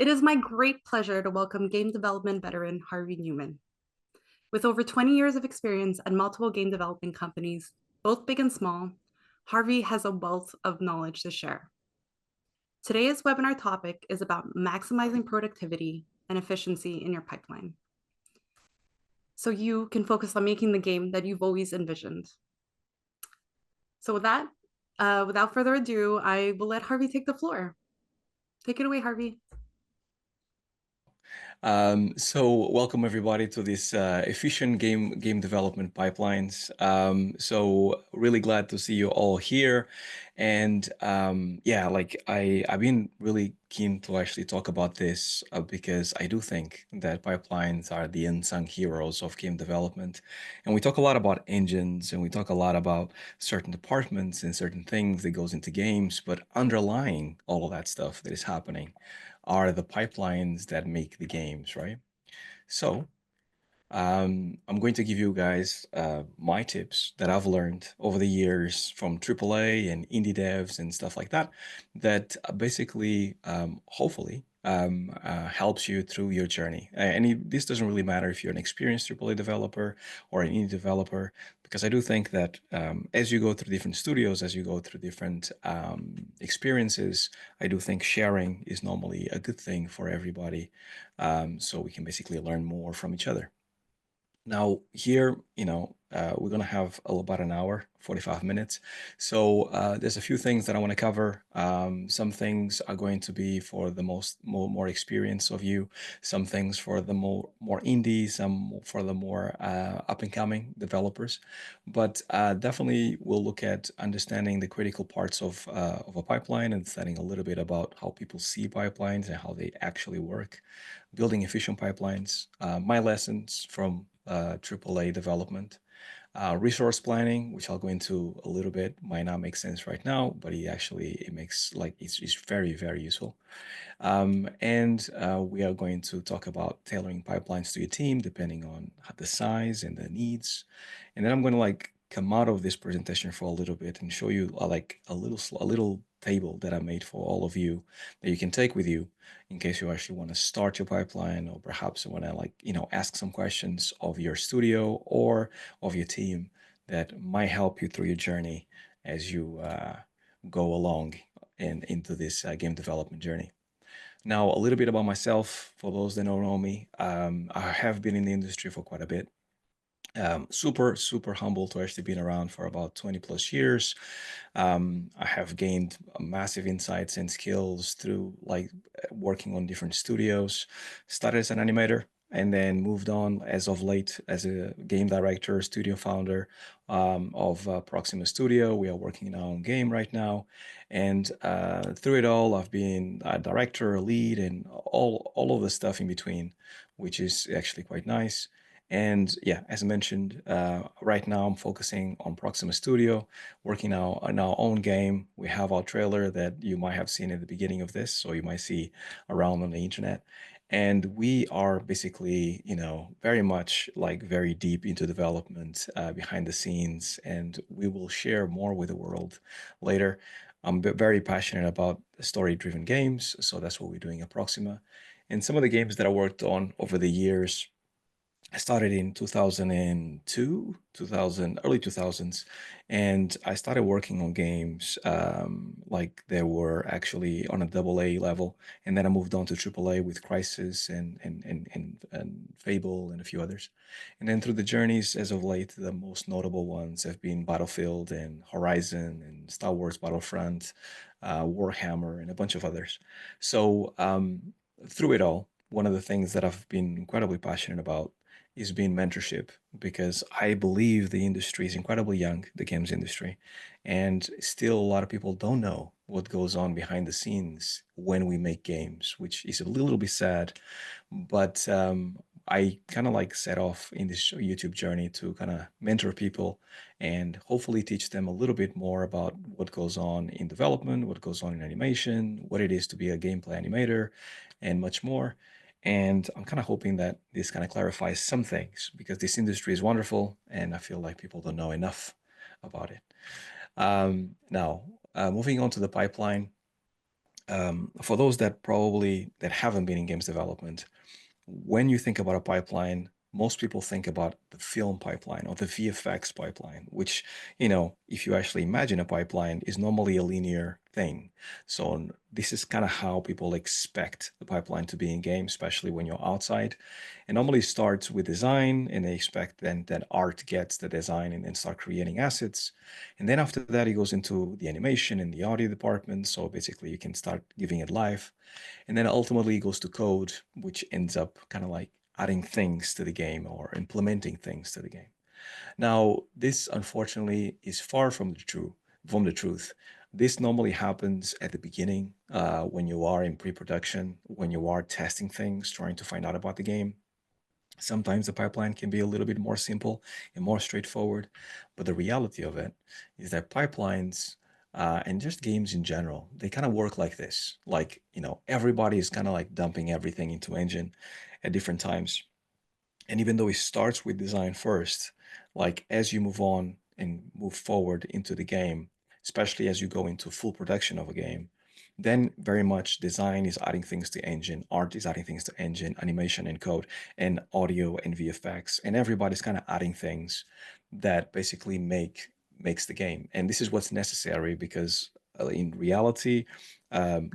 It is my great pleasure to welcome game development veteran Harvey Newman. With over 20 years of experience at multiple game development companies, both big and small, Harvey has a wealth of knowledge to share. Today's webinar topic is about maximizing productivity and efficiency in your pipeline, so you can focus on making the game that you've always envisioned. So with that, without further ado, I will let Harvey take the floor. Take it away, Harvey. So welcome everybody to this efficient game development pipelines. So really glad to see you all here, and yeah, like I've been really keen to actually talk about this because I do think that pipelines are the unsung heroes of game development, and we talk a lot about engines and we talk a lot about certain departments and certain things that goes into games, but underlying all of that stuff that is happening are the pipelines that make the games, right? So I'm going to give you guys my tips that I've learned over the years from AAA and indie devs and stuff like that, that basically, hopefully, helps you through your journey. This doesn't really matter if you're an experienced AAA developer or an indie developer, because I do think that as you go through different studios, as you go through different experiences, I do think sharing is normally a good thing for everybody, so we can basically learn more from each other. Now here, we're gonna have about an hour, 45 minutes. So there's a few things that I want to cover. Some things are going to be for the more experience of you. Some things for the more indie. Some for the more up and coming developers. But definitely, we'll look at understanding the critical parts of a pipeline, and studying a little bit about how people see pipelines and how they actually work, building efficient pipelines, my lessons from AAA development, resource planning, which I'll go into a little bit, might not make sense right now, but it makes like it's very, very useful. And we are going to talk about tailoring pipelines to your team depending on the size and the needs. And then I'm going to like come out of this presentation for a little bit and show you like a little table that I made for all of you that you can take with you in case you actually want to start your pipeline, or perhaps you want to ask some questions of your studio or of your team that might help you through your journey as you go along into this game development journey. Now, a little bit about myself, for those that don't know me. I have been in the industry for quite a bit. Super humble to actually been around for about 20 plus years. I have gained massive insights and skills through like working on different studios. Started as an animator and then moved on as of late as a game director, studio founder of Proxima Studio. We are working in our own game right now, and through it all, I've been a director, a lead, and all of the stuff in between, which is actually quite nice. And yeah, as I mentioned, right now I'm focusing on Proxima Studio, working now on our own game. We have our trailer that you might have seen at the beginning of this, or you might see around on the internet. And we are basically, very much like very deep into development behind the scenes, and we will share more with the world later. I'm very passionate about story-driven games, so that's what we're doing at Proxima. And some of the games that I worked on over the years, I started in 2002, early 2000s, and I started working on games like they were actually on a AA level, and then I moved on to AAA with Crisis and Fable and a few others. And then through the journeys as of late, the most notable ones have been Battlefield and Horizon and Star Wars Battlefront, Warhammer, and a bunch of others. So through it all, one of the things that I've been incredibly passionate about is being mentorship, because I believe the industry is incredibly young, the games industry, and still a lot of people don't know what goes on behind the scenes when we make games, which is a little bit sad. But I kind of like set off in this YouTube journey to kind of mentor people and hopefully teach them a little bit more about what goes on in development, what goes on in animation, what it is to be a gameplay animator, and much more. And I'm kind of hoping that this kind of clarifies some things, because this industry is wonderful and I feel like people don't know enough about it. Now, moving on to the pipeline. For those that haven't been in games development, when you think about a pipeline, most people think about the film pipeline or the VFX pipeline, which, if you actually imagine a pipeline, is normally a linear thing. So this is kind of how people expect the pipeline to be in game, especially when you're outside. It normally starts with design, and they expect then that art gets the design and then start creating assets. And then after that, it goes into the animation and the audio department. So basically, you can start giving it life. And then ultimately it goes to code, which ends up kind of like adding things to the game or implementing things to the game. Now, this unfortunately is far from the truth. This normally happens at the beginning, when you are in pre-production, when you are testing things, trying to find out about the game. Sometimes the pipeline can be a little bit more simple and more straightforward, but the reality of it is that pipelines, and just games in general, they kind of work like this. Like, everybody is kind of like dumping everything into engine at different times. And even though it starts with design first, like as you move on and move forward into the game, especially as you go into full production of a game, then very much design is adding things to engine, art is adding things to engine, animation and code, and audio and VFX, and everybody's kind of adding things that basically makes the game. And this is what's necessary because in reality,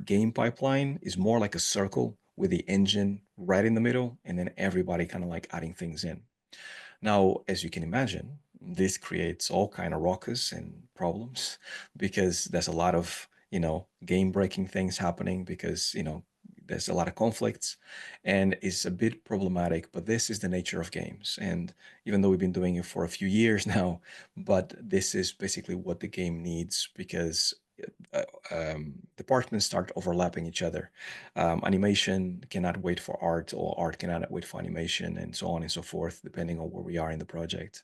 game pipeline is more like a circle with the engine right in the middle, and then everybody kind of like adding things in. Now, as you can imagine, this creates all kind of ruckus and problems because there's a lot of, game breaking things happening because, there's a lot of conflicts and it's a bit problematic, but this is the nature of games. And even though we've been doing it for a few years now, but this is basically what the game needs because departments start overlapping each other. Animation cannot wait for art, or art cannot wait for animation, and so on and so forth, depending on where we are in the project.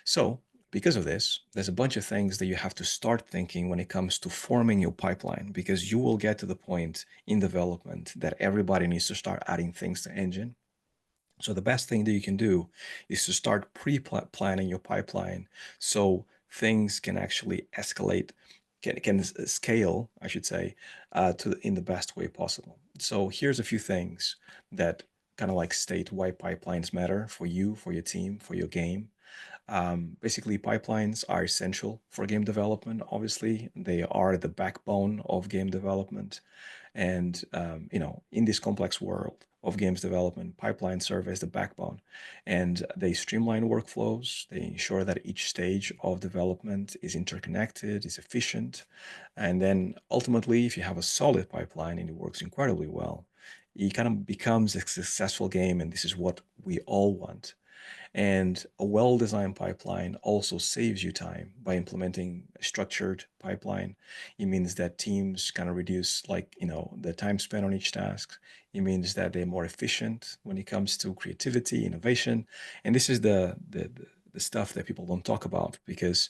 So, because of this, there's a bunch of things that you have to start thinking when it comes to forming your pipeline, because you will get to the point in development that everybody needs to start adding things to engine. So the best thing that you can do is to start pre-planning your pipeline so things can actually escalate, can scale, I should say, to in the best way possible. So here's a few things that kind of like state why pipelines matter for you, for your team, for your game. Basically, pipelines are essential for game development. Obviously, they are the backbone of game development. And in this complex world of games development, pipelines serve as the backbone, and they streamline workflows. They ensure that each stage of development is interconnected, is efficient, and then ultimately, if you have a solid pipeline and it works incredibly well, it kind of becomes a successful game, and this is what we all want. And a well-designed pipeline also saves you time by implementing a structured pipeline. It means that teams kind of reduce the time spent on each task. It means that they're more efficient when it comes to creativity, innovation. And this is the stuff that people don't talk about because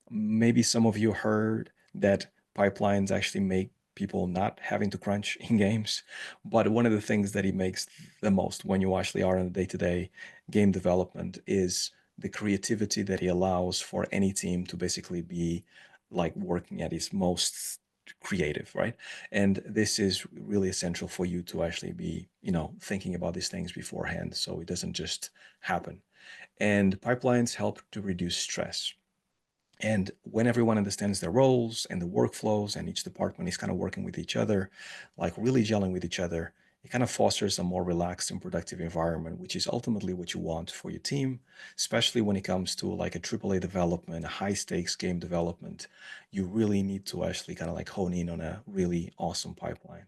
maybe some of you heard that pipelines actually make people not having to crunch in games. But one of the things that it makes the most when you actually are in the day-to-day game development is the creativity that it allows for any team to basically be like working at its most creative, right? And this is really essential for you to actually be, thinking about these things beforehand so it doesn't just happen. And pipelines help to reduce stress. And when everyone understands their roles and the workflows, and each department is kind of working with each other, like really gelling with each other, it kind of fosters a more relaxed and productive environment, which is ultimately what you want for your team, especially when it comes to like a AAA development, a high stakes game development. You really need to actually kind of like hone in on a really awesome pipeline.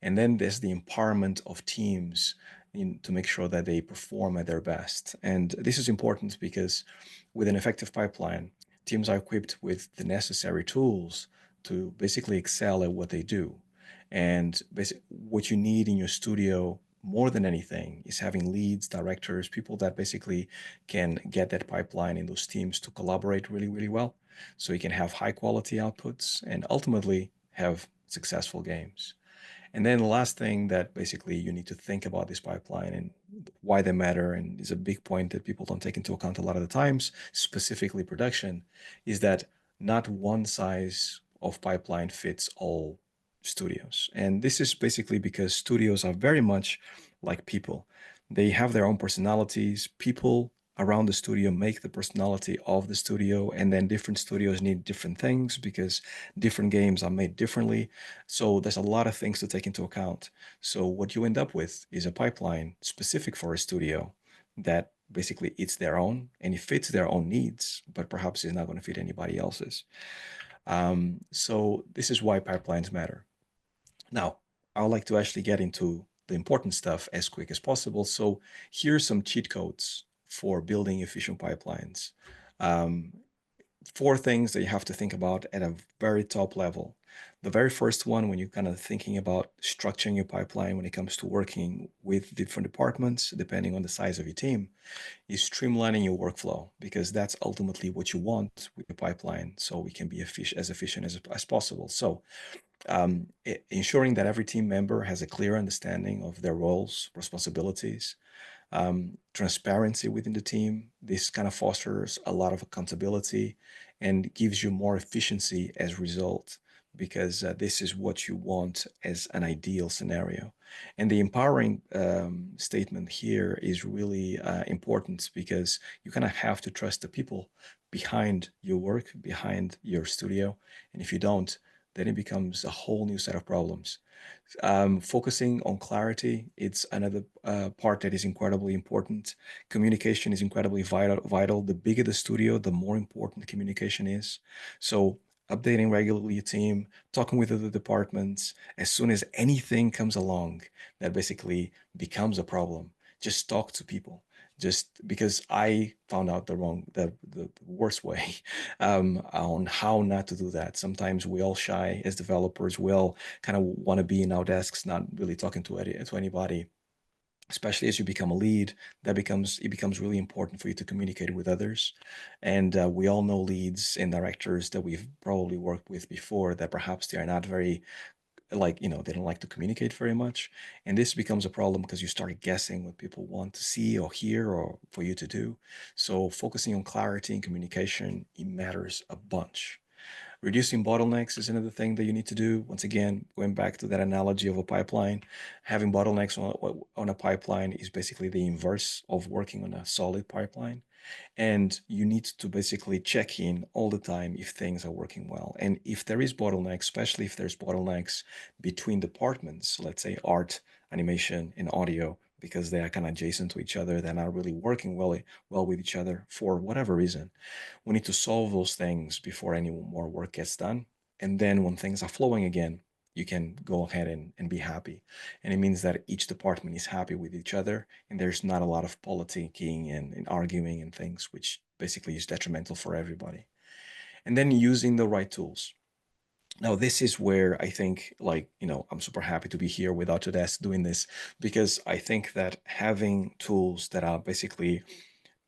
And then there's the empowerment of teams to make sure that they perform at their best. And this is important because with an effective pipeline, teams are equipped with the necessary tools to basically excel at what they do. And what you need in your studio more than anything is having leads, directors, people that basically can get that pipeline in those teams to collaborate really, really well. So you can have high quality outputs and ultimately have successful games. And then the last thing that basically you need to think about this pipeline and why they matter, and is a big point that people don't take into account a lot of the times, specifically production, is that not one size of pipeline fits all studios. And this is basically because studios are very much like people. They have their own personalities. People around the studio make the personality of the studio, and then different studios need different things because different games are made differently. So there's a lot of things to take into account. So what you end up with is a pipeline specific for a studio that basically it's their own and it fits their own needs, but perhaps it's not going to fit anybody else's. So this is why pipelines matter. Now, I would like to actually get into the important stuff as quick as possible. So here's some cheat codes for building efficient pipelines. Um, Four things that you have to think about at a very top level. The very first one, when you're kind of thinking about structuring your pipeline when it comes to working with different departments, depending on the size of your team, is streamlining your workflow, because that's ultimately what you want with your pipeline, so we can be as efficient as possible. So ensuring that every team member has a clear understanding of their roles, responsibilities, transparency within the team. This kind of fosters a lot of accountability and gives you more efficiency as a result, because this is what you want as an ideal scenario. And the empowering statement here is really important, because you kind of have to trust the people behind your work, behind your studio. And if you don't, then it becomes a whole new set of problems. Focusing on clarity, it's another part that is incredibly important. Communication is incredibly vital. The bigger the studio, the more important communication is. So updating regularly your team, talking with other departments, as soon as anything comes along that basically becomes a problem, just talk to people. Just because I found out the worst way on how not to do that. Sometimes we all shy as developers. We all kind of want to be in our desks, not really talking to anybody. Especially as you become a lead, it becomes really important for you to communicate with others. And we all know leads and directors that we've probably worked with before that perhaps they are not very, like, they don't like to communicate very much. And this becomes a problem because you start guessing what people want to see or hear or for you to do. So focusing on clarity and communication, it matters a bunch. Reducing bottlenecks is another thing that you need to do. Once again, going back to that analogy of a pipeline, having bottlenecks on a pipeline is basically the inverse of working on a solid pipeline. And you need to basically check in all the time if things are working well. And if there is bottlenecks, especially if there's bottlenecks between departments, let's say art, animation, and audio, because they are kind of adjacent to each other, they're not really working well with each other for whatever reason. We need to solve those things before any more work gets done. And then when things are flowing again, you can go ahead and be happy. And it means that each department is happy with each other, and there's not a lot of politicking and arguing and things, which basically is detrimental for everybody. And then using the right tools. Now, this is where I think, like, I'm super happy to be here with Autodesk doing this, because I think that having tools that are basically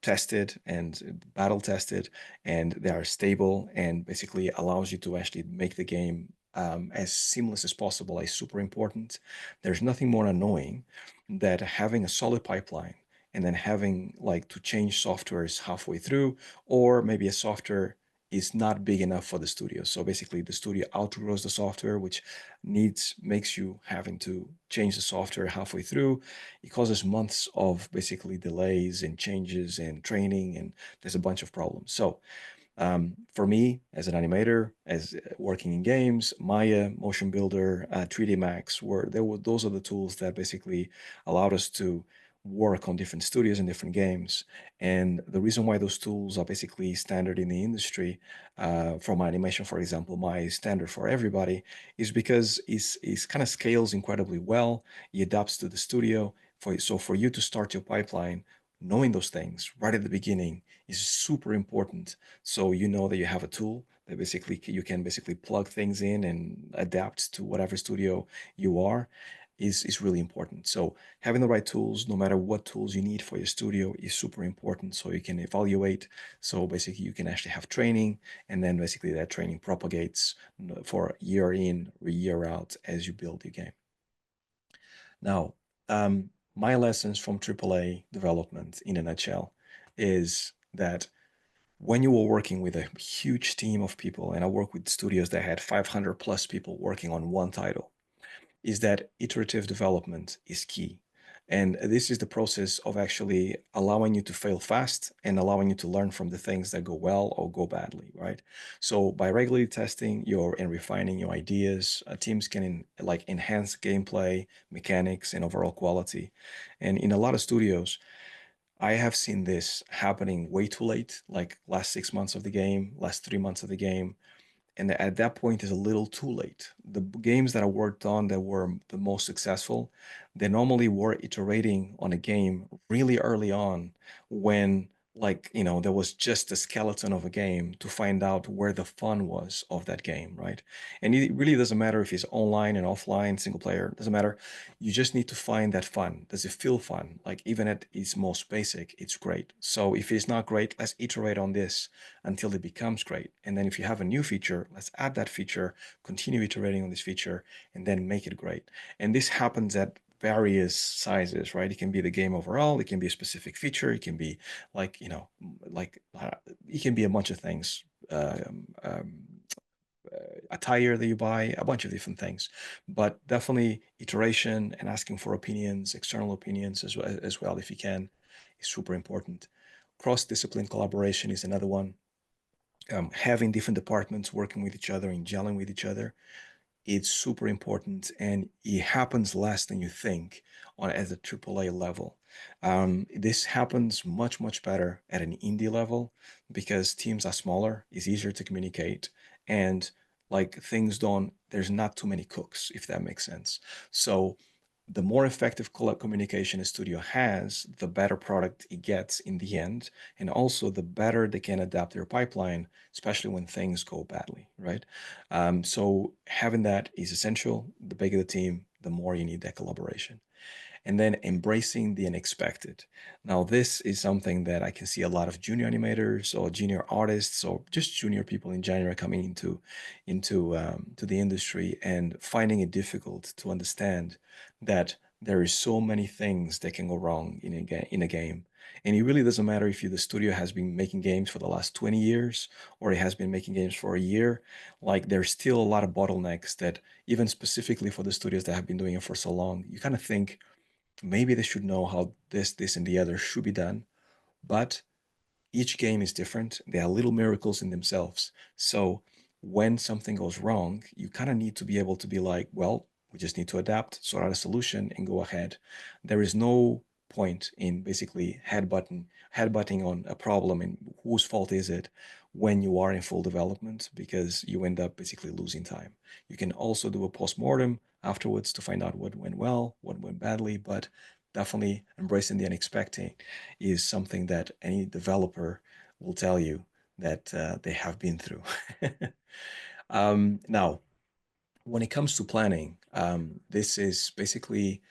tested and battle tested, and they are stable and basically allows you to actually make the game as seamless as possible is super important. There's nothing more annoying than having a solid pipeline and then having like to change softwares halfway through, or maybe a software is not big enough for the studio. So basically the studio outgrows the software, which makes you having to change the software halfway through. It causes months of basically delays and changes and training, and there's a bunch of problems. So for me, as an animator, as working in games, Maya, Motion Builder, 3D Max, those are the tools that basically allowed us to work on different studios and different games. And the reason why those tools are basically standard in the industry, for my animation, for example, my standard for everybody, is because it's kind of scales incredibly well. It adapts to the studio. So for you to start your pipeline, knowing those things right at the beginning is super important. So you know that you have a tool that basically you can basically plug things in and adapt to whatever studio you are is really important. So having the right tools, no matter what tools you need for your studio, is super important, so you can evaluate. So basically you can actually have training, and then basically that training propagates for year in, year out as you build your game. Now, my lessons from AAA development in a nutshell is that when you were working with a huge team of people, and I work with studios that had 500 plus people working on one title, is that iterative development is key. And this is the process of actually allowing you to fail fast and allowing you to learn from the things that go well or go badly, right? So by regularly testing your and refining your ideas, teams can like enhance gameplay, mechanics, and overall quality. And in a lot of studios, I have seen this happening way too late, like last 6 months of the game, last 3 months of the game, and at that point is a little too late. The games that I worked on that were the most successful, they normally were iterating on a game really early on when there was just a skeleton of a game to find out where the fun was of that game, right? And it really doesn't matter if it's online and offline, single player, doesn't matter. You just need to find that fun. Does it feel fun? Like even at its most basic, it's great. So if it's not great, let's iterate on this until it becomes great. And then if you have a new feature, let's add that feature, continue iterating on this feature, and then make it great. And this happens at various sizes, right? It can be the game overall, it can be a specific feature, it can be like it can be a bunch of things. A tire that you buy, a bunch of different things, but definitely iteration and asking for opinions, external opinions as well if you can, is super important. Cross-discipline collaboration is another one. Having different departments working with each other and gelling with each other, it's super important, and it happens less than you think on as a AAA level. This happens much better at an indie level because teams are smaller, it's easier to communicate, and like things don't, there's not too many cooks, if that makes sense. So the more effective communication a studio has, the better product it gets in the end, and also the better they can adapt their pipeline, especially when things go badly, right? So having that is essential. The bigger the team, the more you need that collaboration. And then embracing the unexpected. Now, this is something that I can see a lot of junior animators or junior artists or just junior people in general coming into to the industry and finding it difficult to understand that there is so many things that can go wrong in a game. And it really doesn't matter if the studio has been making games for the last 20 years or it has been making games for a year. Like there's still a lot of bottlenecks that even specifically for the studios that have been doing it for so long, you kind of think maybe they should know how this, and the other should be done. But each game is different. They are little miracles in themselves. So when something goes wrong, you kind of need to be able to be like, well, we just need to adapt, sort out a solution, and go ahead. There is no point in basically headbutting on a problem and whose fault is it when you are in full development, because you end up basically losing time. You can also do a post-mortem afterwards to find out what went well, what went badly, but definitely embracing the unexpected is something that any developer will tell you that they have been through. Now, when it comes to planning, this is basically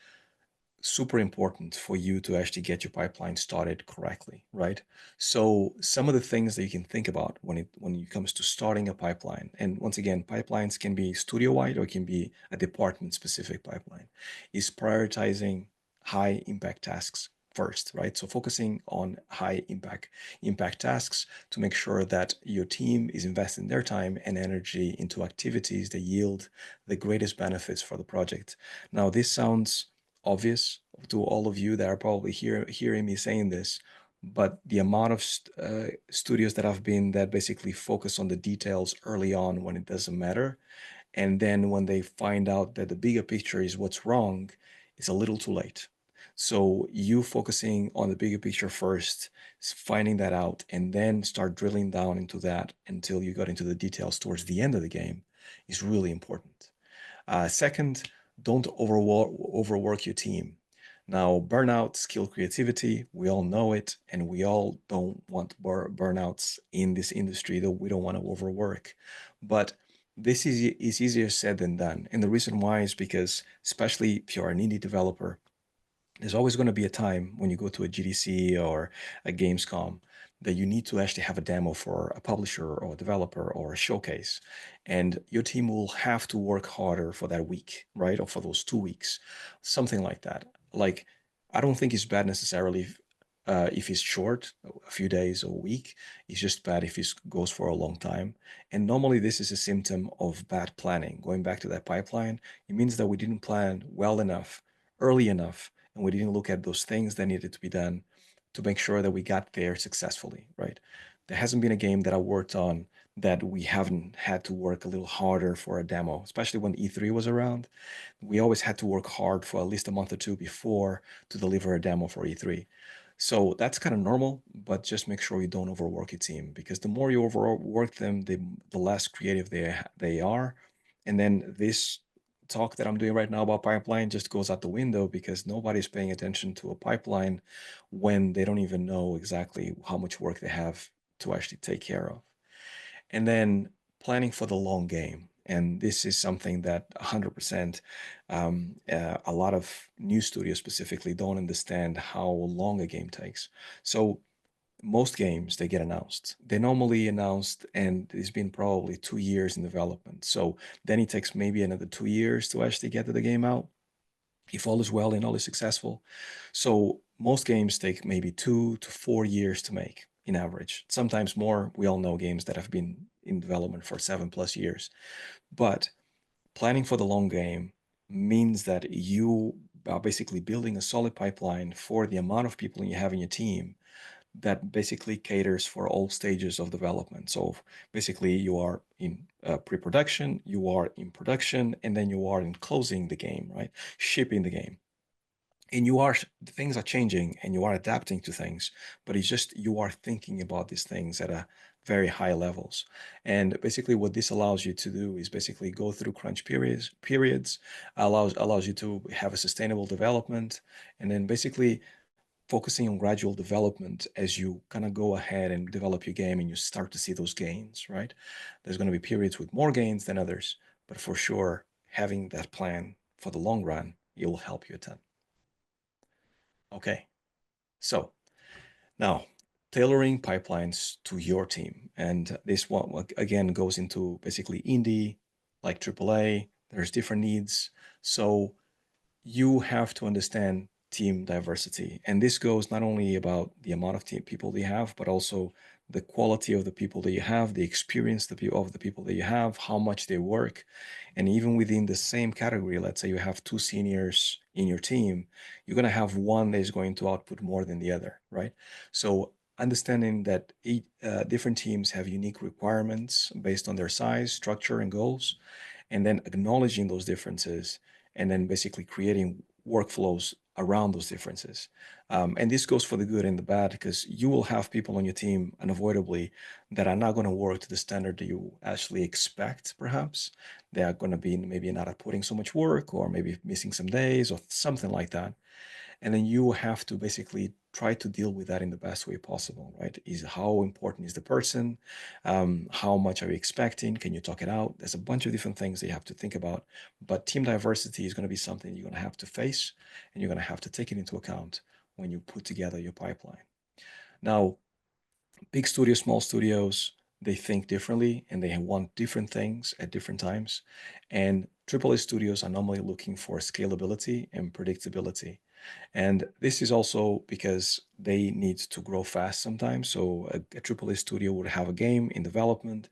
super important for you to actually get your pipeline started correctly, right? So some of the things that you can think about when it comes to starting a pipeline, and once again, pipelines can be studio-wide or it can be a department-specific pipeline, is prioritizing high impact tasks first, right? So focusing on high impact tasks to make sure that your team is investing their time and energy into activities that yield the greatest benefits for the project. Now, this sounds obvious to all of you that are probably hearing me saying this, but the amount of studios that I've been that basically focus on the details early on when it doesn't matter, and then when they find out that the bigger picture is what's wrong, it's a little too late. So you focusing on the bigger picture first, finding that out, and then start drilling down into that until you got into the details towards the end of the game is really important. Second, don't overwork your team. Now, burnout, skill creativity, we all know it, and we all don't want burnouts in this industry, that we don't want to overwork. But this is easier said than done. And the reason why is because, especially if you're an indie developer, there's always going to be a time when you go to a GDC or a Gamescom that you need to actually have a demo for a publisher or a developer or a showcase. And your team will have to work harder for that week, right? Or for those 2 weeks, something like that. Like, I don't think it's bad necessarily if it's short, a few days or a week. It's just bad if it goes for a long time. And normally this is a symptom of bad planning. Going back to that pipeline, it means that we didn't plan well enough, early enough, and we didn't look at those things that needed to be done to make sure that we got there successfully, right? There hasn't been a game that I worked on that we haven't had to work a little harder for a demo, especially when E3 was around. We always had to work hard for at least a month or two before to deliver a demo for E3. So that's kind of normal, but just make sure you don't overwork your team, because the more you overwork them, the less creative they are. And then this talk that I'm doing right now about pipeline just goes out the window, because nobody's paying attention to a pipeline when they don't even know exactly how much work they have to actually take care of. And then planning for the long game. And this is something that 100% a lot of new studios specifically don't understand how long a game takes. So most games, they get announced. They normally announced, and it's been probably 2 years in development. So then it takes maybe another 2 years to actually get the game out, if all is well and all is successful. So most games take maybe 2 to 4 years to make in average, sometimes more. We all know games that have been in development for 7+ years. But planning for the long game means that you are basically building a solid pipeline for the amount of people you have in your team that basically caters for all stages of development. So basically, you are in pre-production, you are in production, and then you are in closing the game, right? Shipping the game. And things are changing and you are adapting to things, but it's just you are thinking about these things at a very high levels. And basically what this allows you to do is basically go through crunch periods, allows you to have a sustainable development, and then basically focusing on gradual development as you kind of go ahead and develop your game and you start to see those gains, right? There's going to be periods with more gains than others, but for sure, having that plan for the long run, it will help you a ton. Okay, so now tailoring pipelines to your team. And this one, again, goes into basically indie, like AAA. There's different needs. So you have to understand team diversity. And this goes not only about the amount of team people you have, but also the quality of the people that you have, the experience of the people that you have, how much they work. And even within the same category, let's say you have two seniors in your team, you're going to have one that is going to output more than the other, right? So understanding that different teams have unique requirements based on their size, structure, and goals, and then acknowledging those differences, and then basically creating workflows around those differences. And this goes for the good and the bad, because you will have people on your team unavoidably that are not going to work to the standard that you actually expect, perhaps. They are going to be maybe not putting so much work, or maybe missing some days or something like that. And then you have to basically try to deal with that in the best way possible, right? Is how important is the person? How much are you expecting? Can you talk it out? There's a bunch of different things that you have to think about, but team diversity is going to be something you're going to have to face, and you're going to have to take it into account when you put together your pipeline. Now, big studios, small studios, they think differently and they want different things at different times. And AAA studios are normally looking for scalability and predictability. And this is also because they need to grow fast sometimes. So a AAA studio would have a game in development,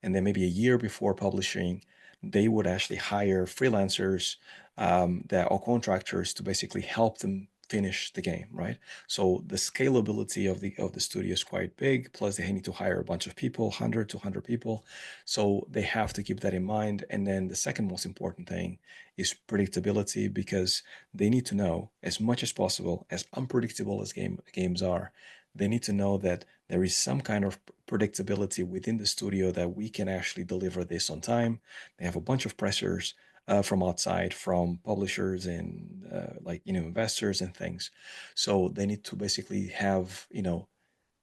and then maybe a year before publishing, they would actually hire freelancers that are contractors to basically help them finish the game, right? So the scalability of the studio is quite big. Plus, they need to hire a bunch of people, 100 to 100 people. So they have to keep that in mind. And then the second most important thing is predictability, because they need to know, as much as possible, as unpredictable as games are, they need to know that there is some kind of predictability within the studio that we can actually deliver this on time. They have a bunch of pressures from outside, from publishers and investors and things. So they need to basically have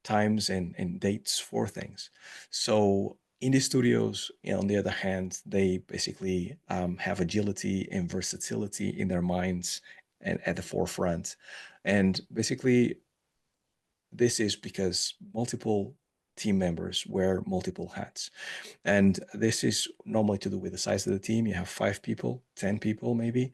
times and dates for things. So indie studios, on the other hand, they basically have agility and versatility in their minds and at the forefront. And basically, this is because multiple team members wear multiple hats. And this is normally to do with the size of the team. You have 5 people, 10 people maybe,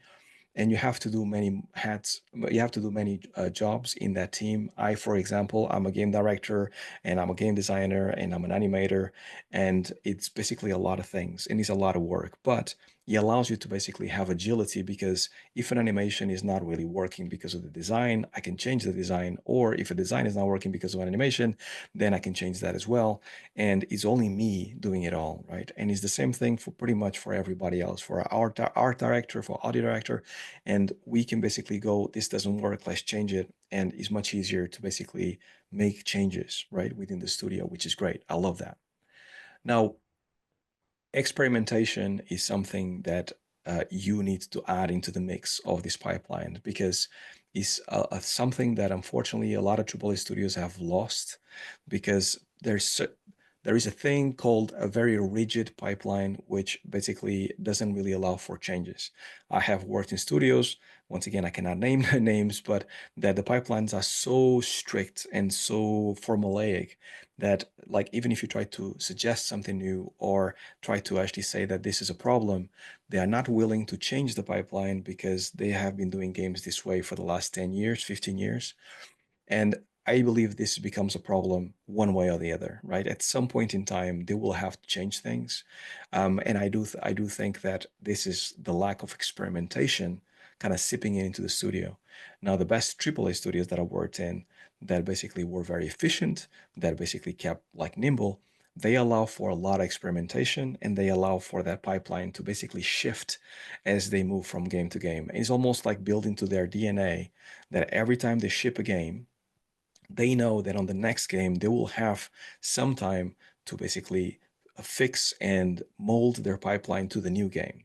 and you have to do many hats, you have to do many jobs in that team. I, for example, I'm a game director, and I'm a game designer, and I'm an animator, and it's basically a lot of things, and it's a lot of work, but it allows you to basically have agility, because if an animation is not really working because of the design, I can change the design, or if a design is not working because of an animation, then I can change that as well. And it's only me doing it all, right? And it's the same thing for pretty much for everybody else, for our art director, for audio director. And we can basically go, this doesn't work, let's change it. And it's much easier to basically make changes, right, within the studio, which is great. I love that. Now, experimentation is something that you need to add into the mix of this pipeline, because it's something that unfortunately a lot of AAA studios have lost, because there is a thing called a very rigid pipeline, which basically doesn't really allow for changes. I have worked in studios, once again, I cannot name the names, but that the pipelines are so strict and so formulaic that, like, even if you try to suggest something new or try to actually say that this is a problem, they are not willing to change the pipeline, because they have been doing games this way for the last 10 years, 15 years. And I believe this becomes a problem one way or the other, right? At some point in time, they will have to change things. And I do think that this is the lack of experimentation kind of sipping into the studio. Now, the best AAA studios that I worked in, that basically were very efficient, that basically kept like nimble, they allow for a lot of experimentation, and they allow for that pipeline to basically shift as they move from game to game. It's almost like built into their DNA that every time they ship a game, they know that on the next game they will have some time to basically fix and mold their pipeline to the new game.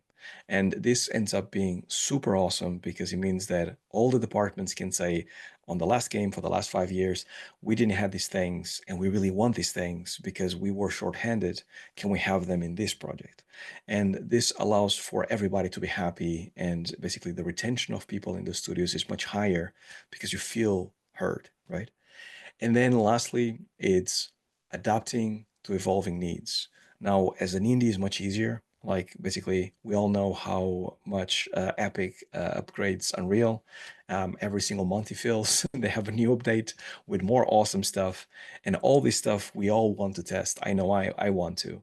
And this ends up being super awesome, because it means that all the departments can say, on the last game for the last 5 years, we didn't have these things and we really want these things because we were shorthanded. Can we have them in this project? And this allows for everybody to be happy. And basically, the retention of people in the studios is much higher because you feel heard, right? And then lastly, it's adapting to evolving needs. Now, as an indie is much easier. Like basically, we all know how much Epic upgrades Unreal. Every single month it feels they have a new update with more awesome stuff, and all this stuff we all want to test. I know I want to.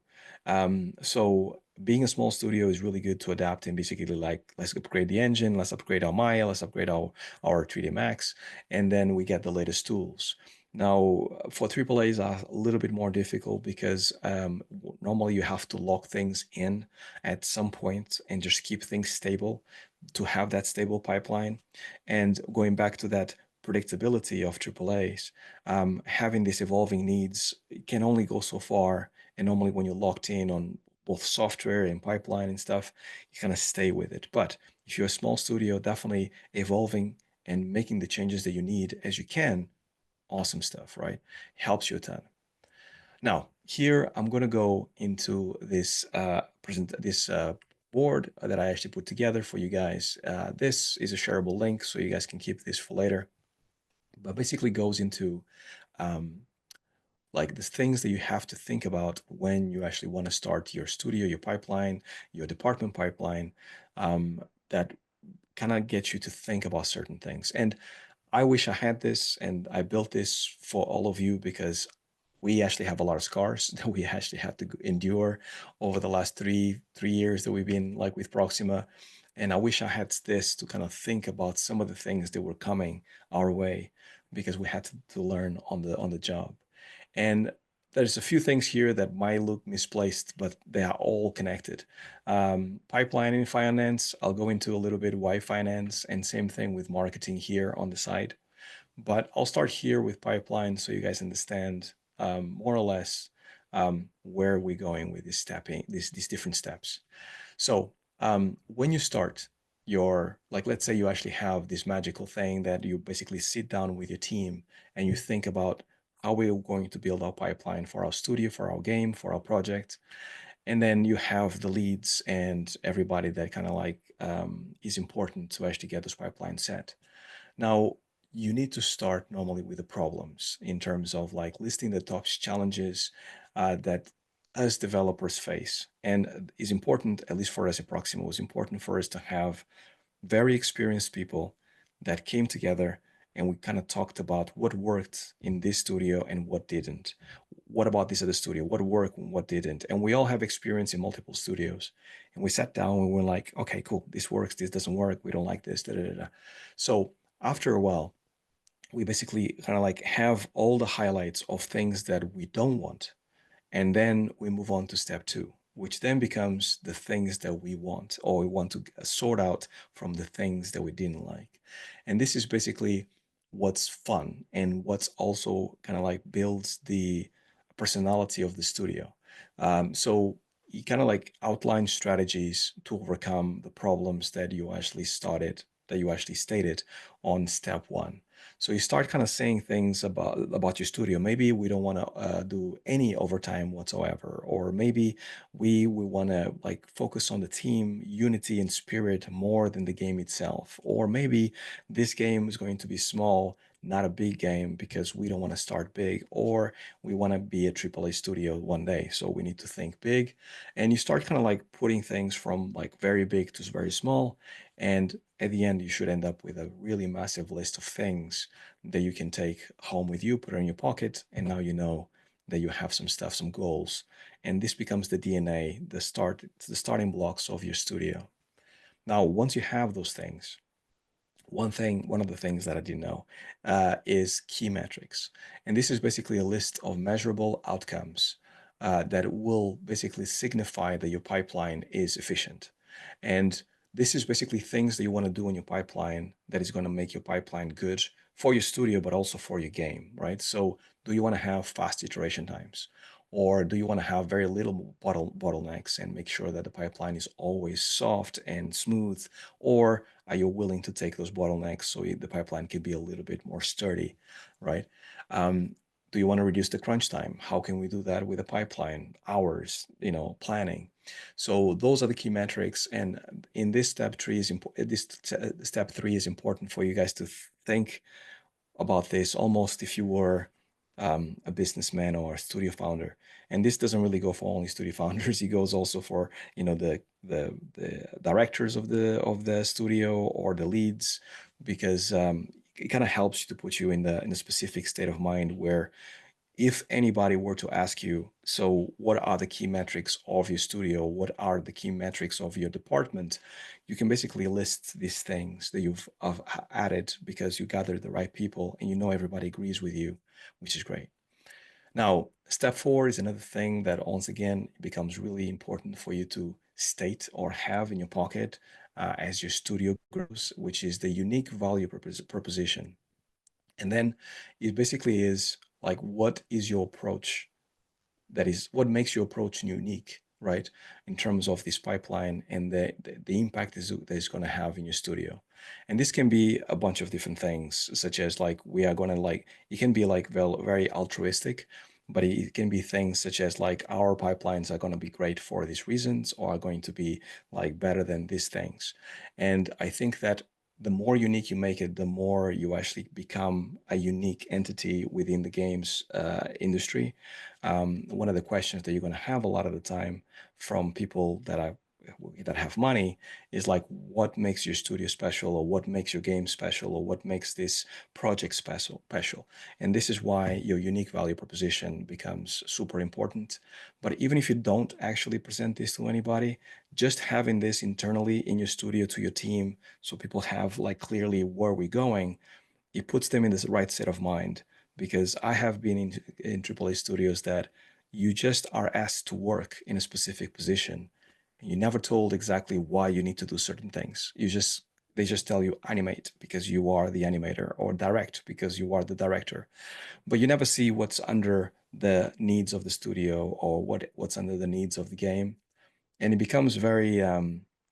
So being a small studio is really good to adapt and basically like, let's upgrade the engine, let's upgrade our Maya, let's upgrade our 3D Max, and then we get the latest tools. Now, for AAAs are a little bit more difficult, because normally you have to lock things in at some point and just keep things stable to have that stable pipeline. And going back to that predictability of AAAs, having these evolving needs can only go so far. And normally when you're locked in on both software and pipeline and stuff, you kind of stay with it. But if you're a small studio, definitely evolving and making the changes that you need as you can, awesome stuff, right? Helps you a ton. Now, here I'm going to go into this board that I actually put together for you guys. This is a shareable link, so you guys can keep this for later. But basically goes into like the things that you have to think about when you actually want to start your studio, your pipeline, your department pipeline, that kind of get you to think about certain things. And I wish I had this and I built this for all of you, because we actually have a lot of scars that we actually have to endure over the last three years that we've been like with Proxima. And I wish I had this to kind of think about some of the things that were coming our way, because we had to learn on the job. And there's a few things here that might look misplaced, but they are all connected. Pipelining finance, I'll go into a little bit why finance, and same thing with marketing here on the side. But I'll start here with pipeline so you guys understand more or less where we're going with this stepping, these different steps. So when you start your, like, let's say you actually have this magical thing that you basically sit down with your team and you think about how we're going to build our pipeline for our studio, for our game, for our project. And then you have the leads and everybody that kind of like is important to actually get this pipeline set. Now, you need to start normally with the problems in terms of like listing the top challenges that us developers face. And is important, at least for us at Proxima, was important for us to have very experienced people that came together and we kind of talked about what worked in this studio and what didn't. What about this other studio? What worked and what didn't? And we all have experience in multiple studios. And we sat down and we were like, okay, cool, this works, this doesn't work, we don't like this, da da da. Da. So after a while, we basically kind of like have all the highlights of things that we don't want, and then we move on to step two, which then becomes the things that we want, or we want to sort out from the things that we didn't like. And this is basically what's fun and what's also kind of like builds the personality of the studio. So you kind of like outline strategies to overcome the problems that you actually stated on step one. So you start kind of saying things about your studio. Maybe we don't want to do any overtime whatsoever, or maybe we want to like focus on the team unity and spirit more than the game itself, or maybe this game is going to be small, not a big game, because we don't want to start big, or we want to be a AAA studio one day, so we need to think big. And you start kind of like putting things from like very big to very small, and at the end, you should end up with a really massive list of things that you can take home with you, put it in your pocket, and now you know that you have some stuff, some goals. And this becomes the DNA, the starting blocks of your studio. Now, once you have those things, one of the things that I didn't know is key metrics. And this is basically a list of measurable outcomes that will basically signify that your pipeline is efficient. And this is basically things that you want to do in your pipeline that is going to make your pipeline good for your studio, but also for your game, right? So do you want to have fast iteration times? Or do you want to have very little bottlenecks and make sure that the pipeline is always soft and smooth? Or are you willing to take those bottlenecks so the pipeline can be a little bit more sturdy, right? Do you want to reduce the crunch time? How can we do that with a pipeline? Hours, planning. So those are the key metrics. And in this step three is important for you guys to think about this almost if you were a businessman or a studio founder. And this doesn't really go for only studio founders. It goes also for the directors of the studio or the leads, because it kind of helps to put you in the specific state of mind where if anybody were to ask you, so what are the key metrics of your studio? What are the key metrics of your department? You can basically list these things that you've added because you gathered the right people and you know everybody agrees with you, which is great. Now, step four is another thing that once again becomes really important for you to state or have in your pocket as your studio grows, which is the unique value proposition. And then it basically is like, what is your approach? That is what makes your approach unique, right? In terms of this pipeline and the impact that it's going to have in your studio. And this can be a bunch of different things, such as like, we are going to like, it can be like very altruistic, but it can be things such as like, our pipelines are going to be great for these reasons, or are going to be like better than these things. And I think that the more unique you make it, the more you actually become a unique entity within the games industry. One of the questions that you're going to have a lot of the time from people that have money is like, what makes your studio special, or what makes your game special, or what makes this project special. And this is why your unique value proposition becomes super important. But even if you don't actually present this to anybody, just having this internally in your studio to your team, so people have like clearly where we're going, it puts them in this right state of mind. Because I have been in AAA studios that you just are asked to work in a specific position. You're never told exactly why you need to do certain things. They just tell you animate because you are the animator, or direct because you are the director. But you never see what's under the needs of the studio, or what's under the needs of the game. And it becomes very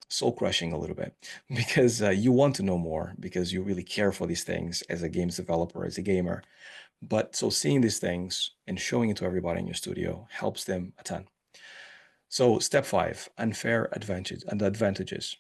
soul crushing a little bit because you want to know more, because you really care for these things as a games developer, as a gamer. But so seeing these things and showing it to everybody in your studio helps them a ton. So step five, unfair advantages.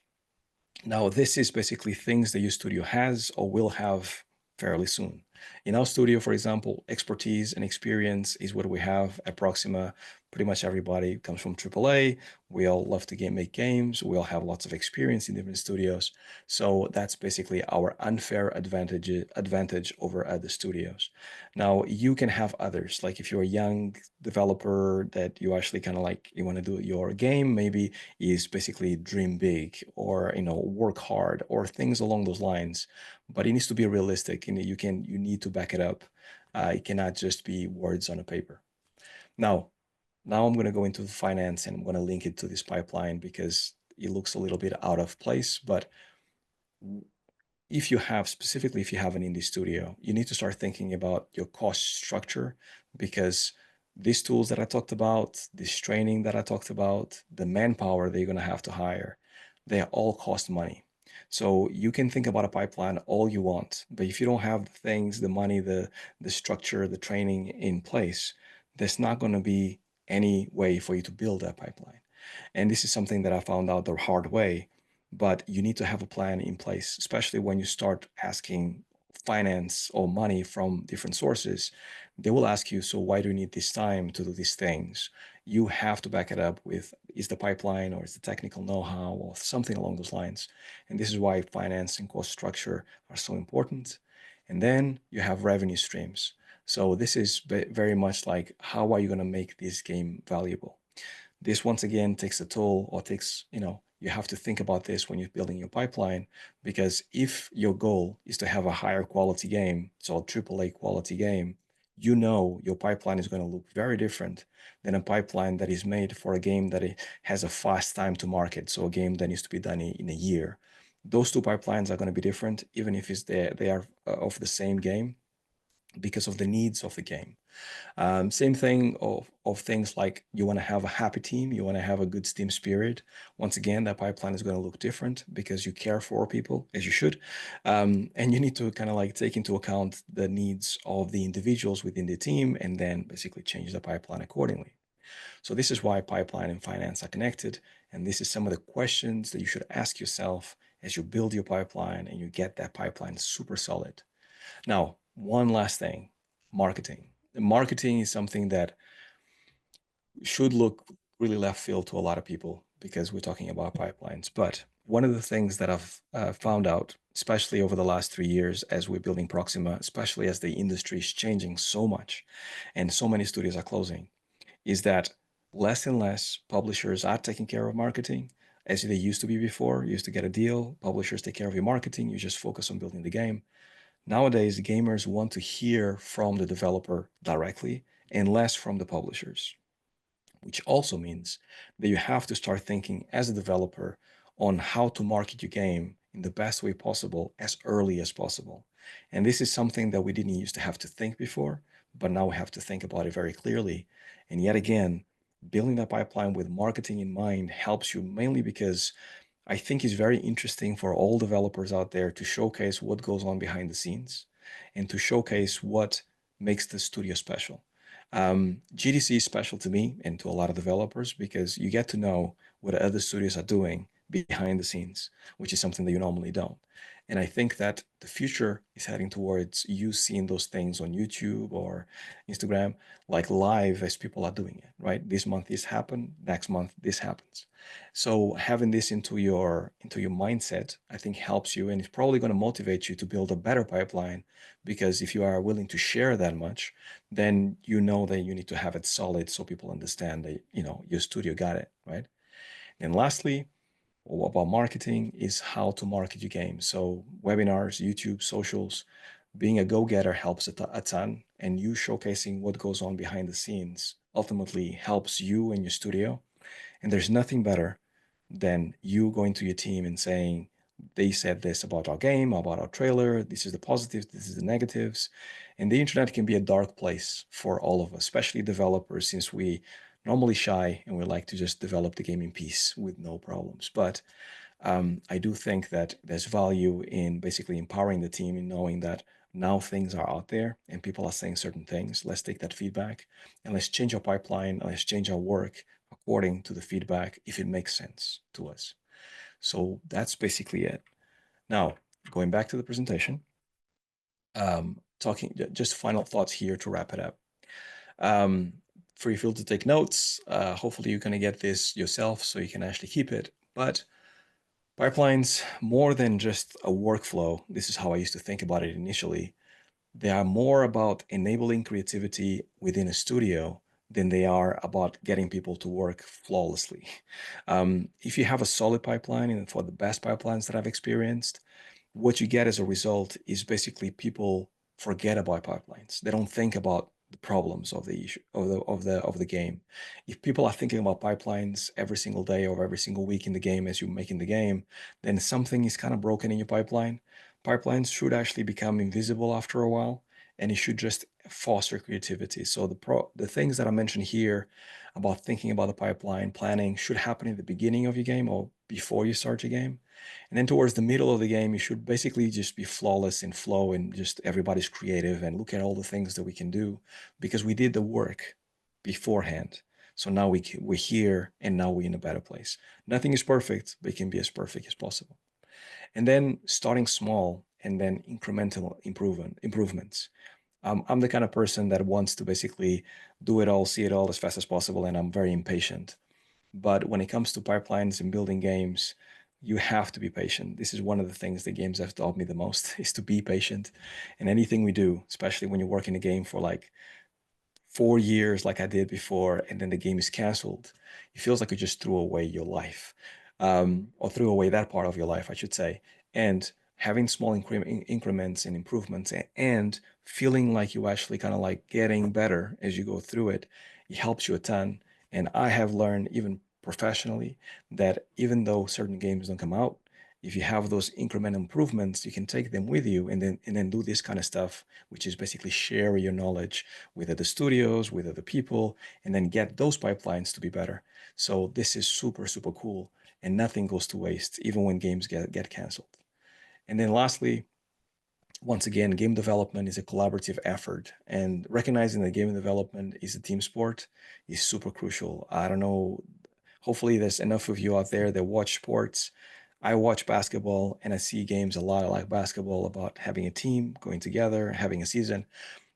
Now, this is basically things that your studio has or will have fairly soon. In our studio, for example, expertise and experience is what we have at Proxima, pretty much everybody comes from AAA. We all love to make games. We all have lots of experience in different studios. So that's basically our unfair advantage over other studios. Now you can have others, like if you're a young developer that you actually kind of like, you want to do your game, maybe is basically dream big or, work hard or things along those lines, but it needs to be realistic. You need to back it up. It cannot just be words on a paper. Now, I'm going to go into the finance and I'm going to link it to this pipeline because it looks a little bit out of place, but if you have an indie studio, you need to start thinking about your cost structure, because these tools that I talked about, this training that I talked about, the manpower that you're going to have to hire, they all cost money. So you can think about a pipeline all you want, but if you don't have the things, the money, the structure, the training in place, there's not going to be any way for you to build that pipeline. And this is something that I found out the hard way, but you need to have a plan in place, especially when you start asking finance or money from different sources. They will ask you, so why do you need this time to do these things? You have to back it up with, is the pipeline or is the technical know-how or something along those lines. And this is why finance and cost structure are so important. And then you have revenue streams. So this is very much like, how are you going to make this game valuable? This once again takes a toll, or you have to think about this when you're building your pipeline, because if your goal is to have a higher quality game, so a AAA quality game, your pipeline is going to look very different than a pipeline that is made for a game that it has a fast time to market. So a game that needs to be done in a year. Those two pipelines are going to be different, even if they are of the same game, because of the needs of the game. Same thing of things like, you want to have a happy team, you want to have a good team spirit. Once again, that pipeline is going to look different because you care for people, as you should. And you need to kind of like take into account the needs of the individuals within the team and then basically change the pipeline accordingly. So this is why pipeline and finance are connected. And this is some of the questions that you should ask yourself as you build your pipeline and you get that pipeline super solid. Now, one last thing, marketing. Marketing is something that should look really left field to a lot of people because we're talking about pipelines. But one of the things that I've found out, especially over the last 3 years as we're building Proxima, especially as the industry is changing so much and so many studios are closing, is that less and less publishers are taking care of marketing as they used to be before. You used to get a deal, publishers take care of your marketing, you just focus on building the game. Nowadays, gamers want to hear from the developer directly and less from the publishers, which also means that you have to start thinking as a developer on how to market your game in the best way possible as early as possible. And this is something that we didn't used to have to think before, but now we have to think about it very clearly. And yet again, building that pipeline with marketing in mind helps you, mainly because I think it's very interesting for all developers out there to showcase what goes on behind the scenes and to showcase what makes the studio special. GDC is special to me and to a lot of developers because you get to know what other studios are doing behind the scenes, which is something that you normally don't. And I think that the future is heading towards you seeing those things on YouTube or Instagram, like live as people are doing it, right? This month this happened, next month this happens. So having this into your mindset, I think helps you, and it's probably going to motivate you to build a better pipeline, because if you are willing to share that much, then you know that you need to have it solid so people understand that your studio got it, right? And lastly, about marketing is how to market your game. So webinars, YouTube, socials, being a go-getter helps a ton, and you showcasing what goes on behind the scenes ultimately helps you and your studio. And there's nothing better than you going to your team and saying, they said this about our game, about our trailer, this is the positives, this is the negatives. And the internet can be a dark place for all of us, especially developers, since we normally shy and we like to just develop the game in peace with no problems. But I do think that there's value in basically empowering the team in knowing that now things are out there and people are saying certain things. Let's take that feedback and let's change our pipeline, let's change our work according to the feedback if it makes sense to us. So that's basically it. Now, going back to the presentation, talking just final thoughts here to wrap it up. feel to take notes. Hopefully you're going to get this yourself so you can actually keep it. But pipelines, more than just a workflow, this is how I used to think about it initially. They are more about enabling creativity within a studio than they are about getting people to work flawlessly. If you have a solid pipeline, and for the best pipelines that I've experienced, what you get as a result is basically people forget about pipelines. They don't think about the problems of the issue of the game. If people are thinking about pipelines every single day or every single week in the game as you're making the game, then something is kind of broken in your pipeline. Pipelines should actually become invisible after a while, and it should just foster creativity. So the things that I mentioned here about thinking about the pipeline, planning should happen in the beginning of your game or before you start your game. And then towards the middle of the game, you should basically just be flawless in flow and just everybody's creative and look at all the things that we can do because we did the work beforehand. So now we're here and now we're in a better place. Nothing is perfect, but it can be as perfect as possible. And then starting small and then incremental improvements. I'm the kind of person that wants to basically do it all, see it all as fast as possible, and I'm very impatient. But when it comes to pipelines and building games, you have to be patient. This is one of the things that games have taught me the most is to be patient. And anything we do, especially when you work in a game for like 4 years like I did before, and then the game is canceled, it feels like you just threw away your life, or threw away that part of your life, I should say. And having small increments and improvements and feeling like you actually kind of like getting better as you go through it, it helps you a ton. And I have learned even professionally that even though certain games don't come out, if you have those incremental improvements, you can take them with you and then do this kind of stuff, which is basically share your knowledge with other studios, with other people, and then get those pipelines to be better. So this is super, super cool, and nothing goes to waste, even when games get canceled. And then lastly, once again, game development is a collaborative effort, and recognizing that game development is a team sport is super crucial. I don't know, hopefully there's enough of you out there that watch sports. I watch basketball and I see games a lot like basketball about having a team, going together, having a season.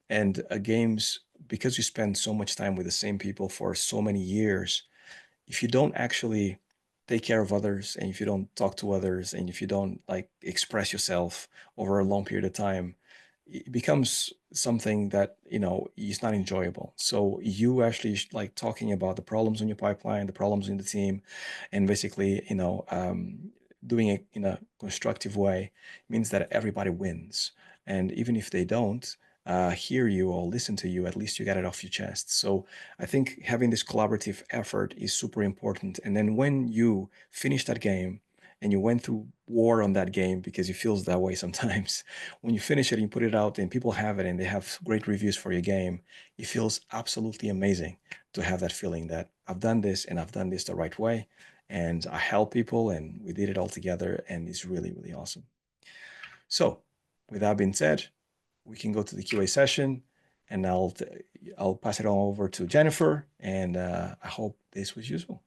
And games, because you spend so much time with the same people for so many years, if you don't actually take care of others and if you don't talk to others and if you don't like express yourself over a long period of time, it becomes something that is not enjoyable. So you actually like talking about the problems in your pipeline, the problems in the team, and basically doing it in a constructive way means that everybody wins. And even if they don't hear you or listen to you, at least you got it off your chest. So I think having this collaborative effort is super important. And then when you finish that game and you went through war on that game, because it feels that way sometimes, when you finish it and you put it out and people have it and they have great reviews for your game, it feels absolutely amazing to have that feeling that I've done this and I've done this the right way. And I help people and we did it all together. And it's really, really awesome. So with that being said, we can go to the QA session and I'll pass it on over to Jennifer, and I hope this was useful.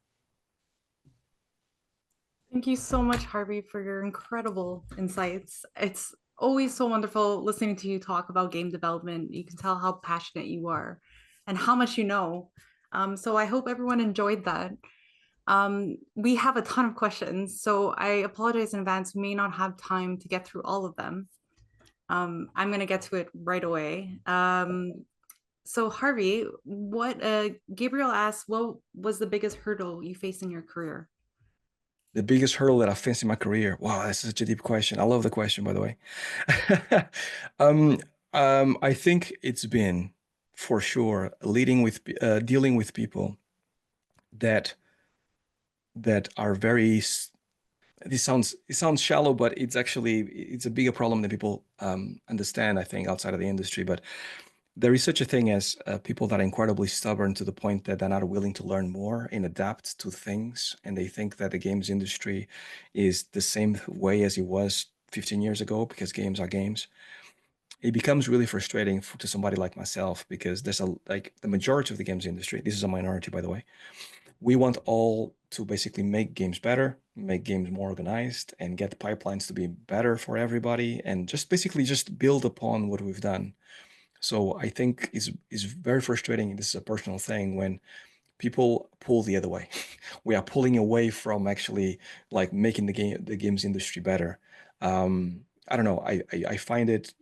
Thank you so much, Harvey, for your incredible insights. It's always so wonderful listening to you talk about game development. You can tell how passionate you are and how much you know. So I hope everyone enjoyed that. We have a ton of questions, so I apologize in advance. We may not have time to get through all of them. I'm going to get to it right away. So Harvey, what Gabriel asked, what was the biggest hurdle you faced in your career? The biggest hurdle that I faced in my career. Wow, that's such a deep question. I love the question, by the way. um, I think it's been for sure dealing with people that are very. It sounds shallow, but it's a bigger problem than people understand. I think outside of the industry, but there is such a thing as people that are incredibly stubborn to the point that they're not willing to learn more and adapt to things. And they think that the games industry is the same way as it was 15 years ago because games are games. It becomes really frustrating to somebody like myself because there's the majority of the games industry. This is a minority, by the way. We want all to basically make games better, make games more organized, and get the pipelines to be better for everybody, and just basically just build upon what we've done. So I think it's very frustrating. This is a personal thing when people pull the other way. We are pulling away from actually like making the games industry better. I don't know. I find it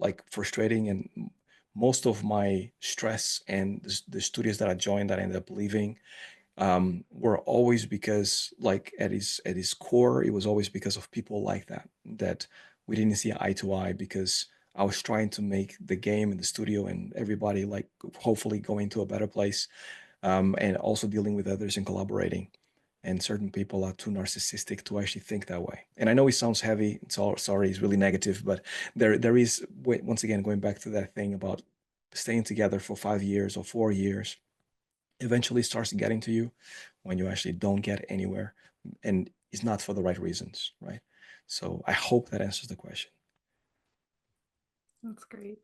like frustrating, and most of my stress and the studios that I joined that I ended up leaving were always because like at his core, it was always because of people like that we didn't see eye to eye because I was trying to make the game and the studio and everybody like hopefully going to a better place, and also dealing with others and collaborating. And certain people are too narcissistic to actually think that way. And I know it sounds heavy. It's all sorry, it's really negative, but there is once again going back to that thing about staying together for 5 years or 4 years eventually starts getting to you when you actually don't get anywhere, and it's not for the right reasons, right? So I hope that answers the question. That's great.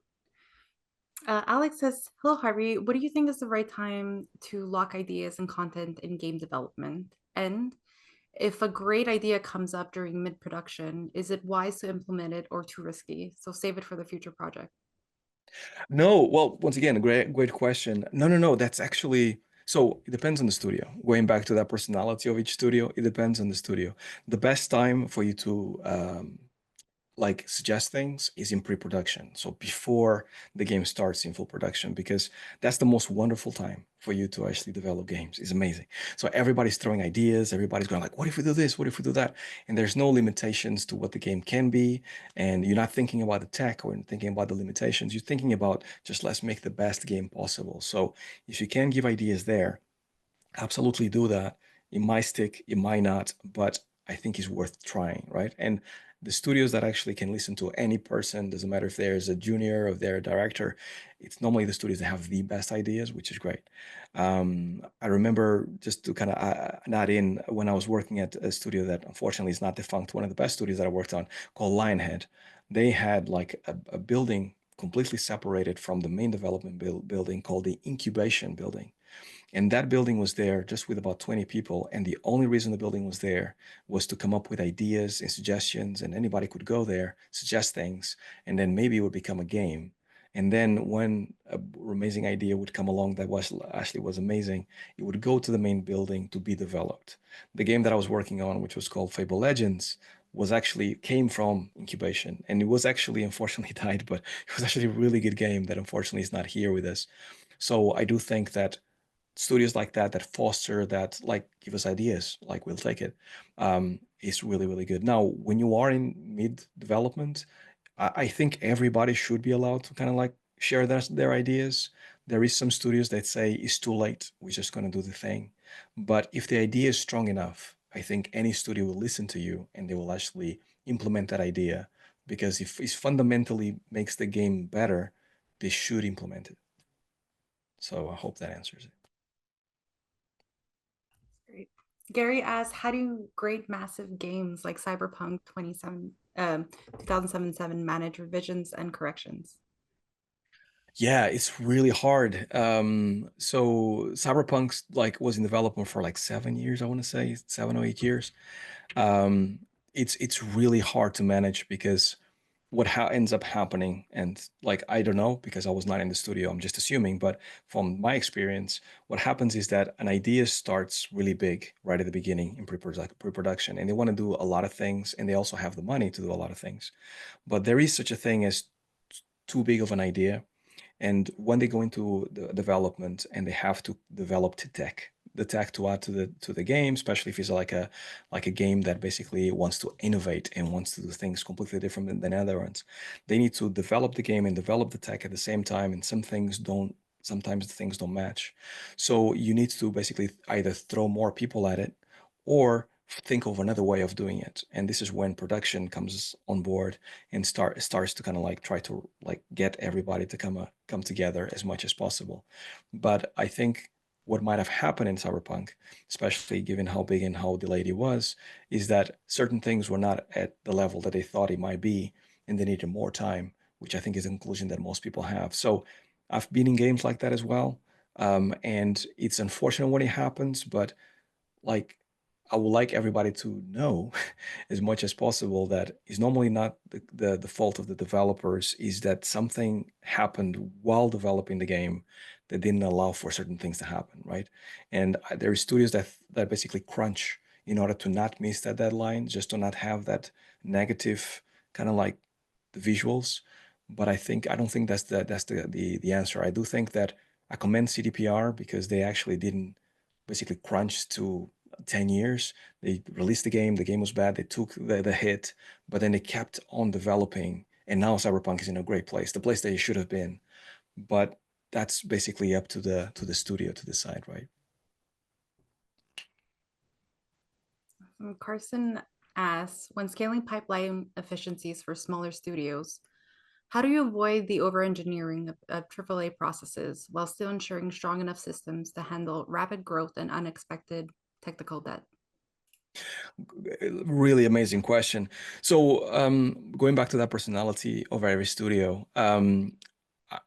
Alex says, hello, Harvey. What do you think is the right time to lock ideas and content in game development? And if a great idea comes up during mid production, is it wise to implement it or too risky? So save it for the future project. No, well, once again, great question. No, that's actually, so it depends on the studio. Going back to that personality of each studio, it depends on the studio. The best time for you to like suggest things is in pre-production. So before the game starts in full production, because that's the most wonderful time for you to actually develop games. It's amazing. So everybody's throwing ideas, everybody's going like, what if we do this? What if we do that? And there's no limitations to what the game can be. And you're not thinking about the tech or thinking about the limitations. You're thinking about just let's make the best game possible. So if you can give ideas there, absolutely do that. It might stick, it might not, but I think it's worth trying, right? And the studios that actually can listen to any person, doesn't matter if there's a junior or if they're a director, it's normally the studios that have the best ideas, which is great. I remember just to kind of nod in when I was working at a studio that unfortunately is not defunct, one of the best studios that I worked on called Lionhead. They had like a building completely separated from the main development building called the incubation building. And that building was there just with about 20 people. And the only reason the building was there was to come up with ideas and suggestions. And anybody could go there, suggest things, and then maybe it would become a game. And then when a amazing idea would come along that was actually was amazing, it would go to the main building to be developed. The game that I was working on, which was called Fable Legends, was actually came from incubation. And it was actually unfortunately died, but it was actually a really good game that unfortunately is not here with us. So I do think that studios like that foster that, like give us ideas, like we'll take it, is really good. Now when you are in mid development, I think everybody should be allowed to kind of like share their ideas. There is some studios that say it's too late, we're just going to do the thing. But if the idea is strong enough, I think any studio will listen to you and they will actually implement that idea, because if it fundamentally makes the game better, they should implement it. So I hope that answers it. Great. Gary asks, how do great massive games like Cyberpunk 2077 manage revisions and corrections? Yeah, it's really hard. So Cyberpunk's like was in development for like 7 years, I want to say 7 or 8 years. Um, it's really hard to manage because what ends up happening, and like I don't know because I was not in the studio, I'm just assuming, but from my experience, what happens is that an idea starts really big right at the beginning in pre-production, and they want to do a lot of things, and they also have the money to do a lot of things. But there is such a thing as too big of an idea, and when they go into the development and they have to develop the tech to add to the game, especially if it's like a game that basically wants to innovate and wants to do things completely different than other ones, they need to develop the game and develop the tech at the same time, and sometimes the things don't match. So you need to basically either throw more people at it or think of another way of doing it. And this is when production comes on board and starts to kind of like try to like get everybody to come together as much as possible. But I think what might have happened in Cyberpunk, especially given how big and how delayed it was, is that certain things were not at the level that they thought it might be, and they needed more time, which I think is a conclusion that most people have. So I've been in games like that as well. And it's unfortunate when it happens, but like I would like everybody to know as much as possible that it's normally not the fault of the developers, is that something happened while developing the game that didn't allow for certain things to happen, right? And there are studios that basically crunch in order to not miss that deadline, just to not have that negative kind of like the visuals. But I don't think that's the answer. I do think that I commend CDPR because they actually didn't basically crunch to 10 years. They released the game was bad, they took the hit, but then they kept on developing. And now Cyberpunk is in a great place, the place that it should have been. But that's basically up to the studio to decide, right? Carson asks, when scaling pipeline efficiencies for smaller studios, how do you avoid the over-engineering of AAA processes while still ensuring strong enough systems to handle rapid growth and unexpected technical debt? Really amazing question. So going back to that personality of every studio, I'm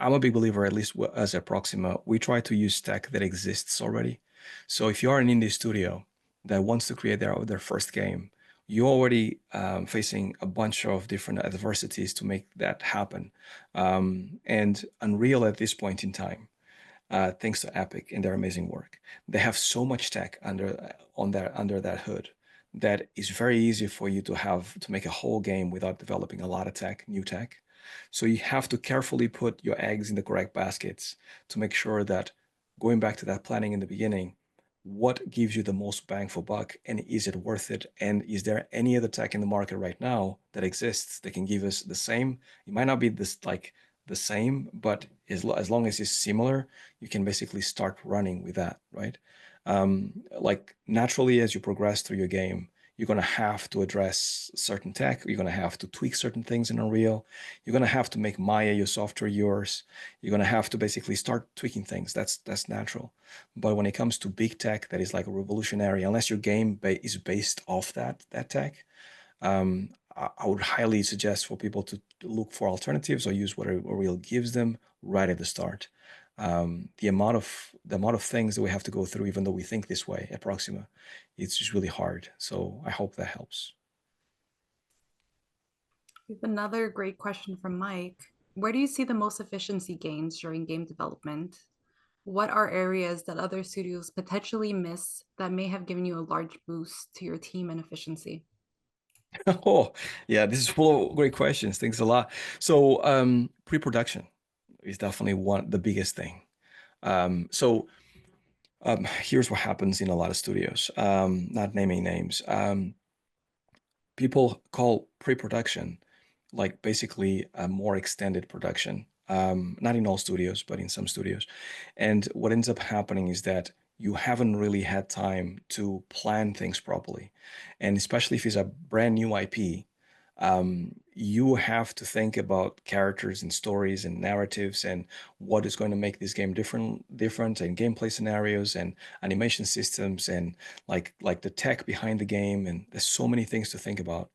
a big believer, at least as a Proxima, we try to use tech that exists already. So if you are an indie studio that wants to create their first game, you're already facing a bunch of different adversities to make that happen. And Unreal at this point in time, thanks to Epic and their amazing work. They have so much tech under that hood that it's very easy for you to make a whole game without developing a lot of new tech. So you have to carefully put your eggs in the correct baskets to make sure that, going back to that planning in the beginning, what gives you the most bang for buck, and is it worth it? And is there any other tech in the market right now that exists that can give us the same? It might not be this like the same, but as long as it's similar, you can basically start running with that, right? Like naturally, as you progress through your game, you're going to have to address certain tech. You're going to have to tweak certain things in Unreal. You're going to have to make Maya, your software, yours. You're going to have to basically start tweaking things. That's natural. But when it comes to big tech that is like revolutionary, unless your game is based off that tech, I would highly suggest for people to look for alternatives or use what Unreal gives them right at the start. The amount of things that we have to go through, even though we think this way at Proxima, it's just really hard. So I hope that helps. We have another great question from Mike. Where do you see the most efficiency gains during game development? What are areas that other studios potentially miss that may have given you a large boost to your team and efficiency? Oh, yeah, this is full of great questions. Thanks a lot. So, pre-production is definitely the biggest thing. Here's what happens in a lot of studios. Not naming names. People call pre-production like basically a more extended production. Not in all studios, but in some studios. And what ends up happening is that you haven't really had time to plan things properly. And especially if it's a brand new IP, you have to think about characters and stories and narratives and what is going to make this game different and gameplay scenarios and animation systems and like the tech behind the game. And there's so many things to think about.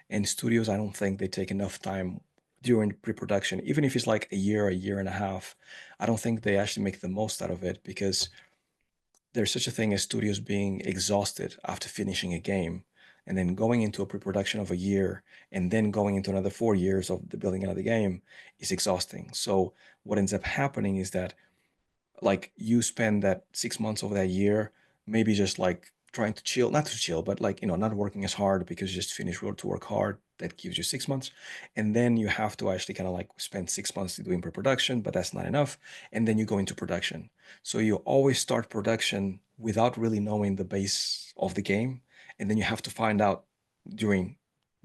And studios, I don't think they take enough time during pre-production, even if it's like a year and a half. I don't think they actually make the most out of it because there's such a thing as studios being exhausted after finishing a game and then going into a pre-production of a year and then going into another 4 years of the building another game is exhausting. So what ends up happening is that like you spend that 6 months over that year, maybe just like trying to chill, not to chill, but like, not working as hard because you just finished to work hard. That gives you 6 months. And then you have to actually kind of like spend 6 months doing pre-production, but that's not enough. And then you go into production. So you always start production without really knowing the base of the game. And then you have to find out during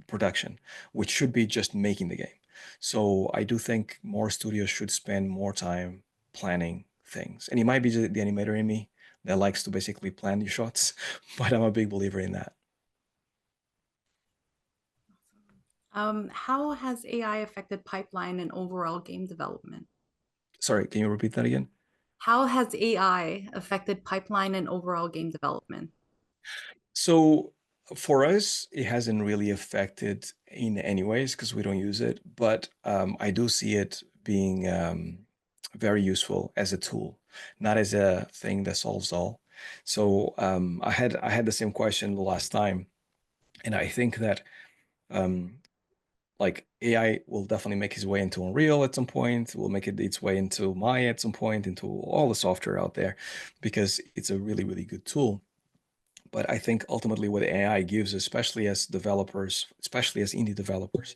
production, which should be just making the game. So I do think more studios should spend more time planning things. And it might be the animator in me that likes to basically plan your shots, but I'm a big believer in that. How has AI affected pipeline and overall game development? Sorry, can you repeat that again? How has AI affected pipeline and overall game development? So for us, it hasn't really affected in any ways because we don't use it, but I do see it being very useful as a tool, not as a thing that solves all. So I had the same question the last time, and I think that um, like AI will definitely make its way into Unreal at some point, will make it its way into Maya at some point, into all the software out there, because it's a really, really good tool. But I think ultimately what AI gives, especially as developers, especially as indie developers,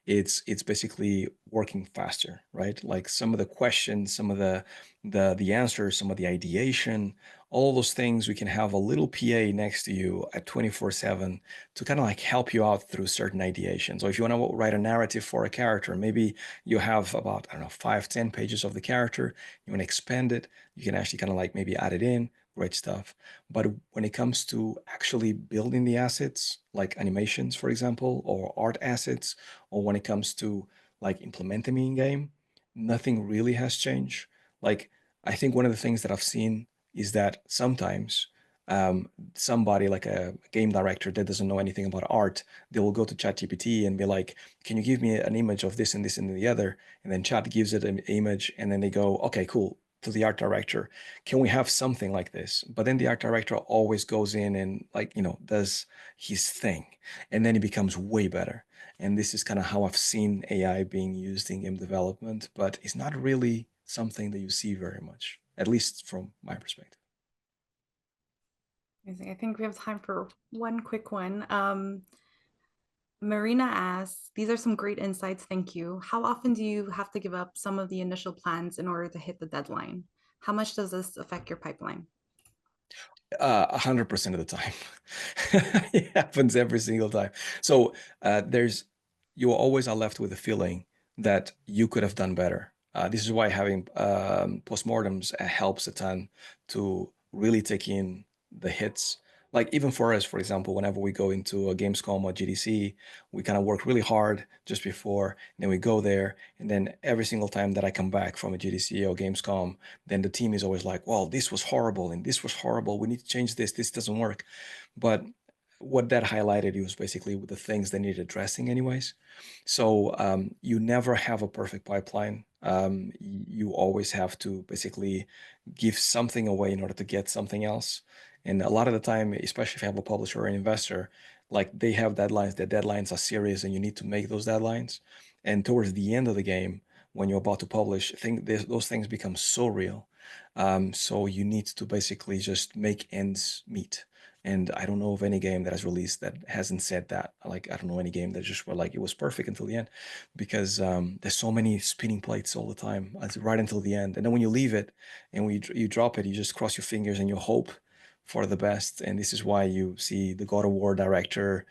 it's basically working faster, right? Like some of the questions, some of the answers, some of the ideation, all those things, we can have a little PA next to you at 24/7 to kind of like help you out through certain ideation. So if you want to write a narrative for a character, maybe you have about, I don't know, 5, 10 pages of the character, you want to expand it, you can actually kind of like maybe add it in, great stuff. But when it comes to actually building the assets, like animations, for example, or art assets, or when it comes to like implementing in game, nothing really has changed. Like, I think one of the things that I've seen is that sometimes somebody like a game director that doesn't know anything about art, they will go to ChatGPT and be like, "Can you give me an image of this and this and the other?" And then Chat gives it an image, and then they go, "Okay, cool." To the art director, can we have something like this? But then the art director always goes in and like, does his thing, and then it becomes way better. And this is kind of how I've seen AI being used in game development, but it's not really something that you see very much, at least from my perspective. Amazing. I think we have time for one quick one. Marina asks, these are some great insights. Thank you. How often do you have to give up some of the initial plans in order to hit the deadline? How much does this affect your pipeline? 100% of the time. It happens every single time. So you always are left with a feeling that you could have done better. This is why having postmortems helps a ton to really take in the hits. Like even for us, for example, whenever we go into a Gamescom or GDC, we kind of work really hard just before, and then we go there, and then every single time that I come back from a GDC or Gamescom, then the team is always like, well, this was horrible and this was horrible. We need to change this. This doesn't work. But what that highlighted was basically the things that needed addressing anyways. So you never have a perfect pipeline. You always have to basically give something away in order to get something else. And a lot of the time, especially if you have a publisher or an investor, like they have deadlines, their deadlines are serious and you need to make those deadlines. And towards the end of the game, when you're about to publish, those things become so real. So you need to basically just make ends meet. And I don't know of any game that has released that hasn't said that. Like, I don't know any game that just were like, it was perfect until the end, because there's so many spinning plates all the time, right until the end. And then when you leave it and you drop it, you just cross your fingers and you hope for the best. And this is why you see the God of War director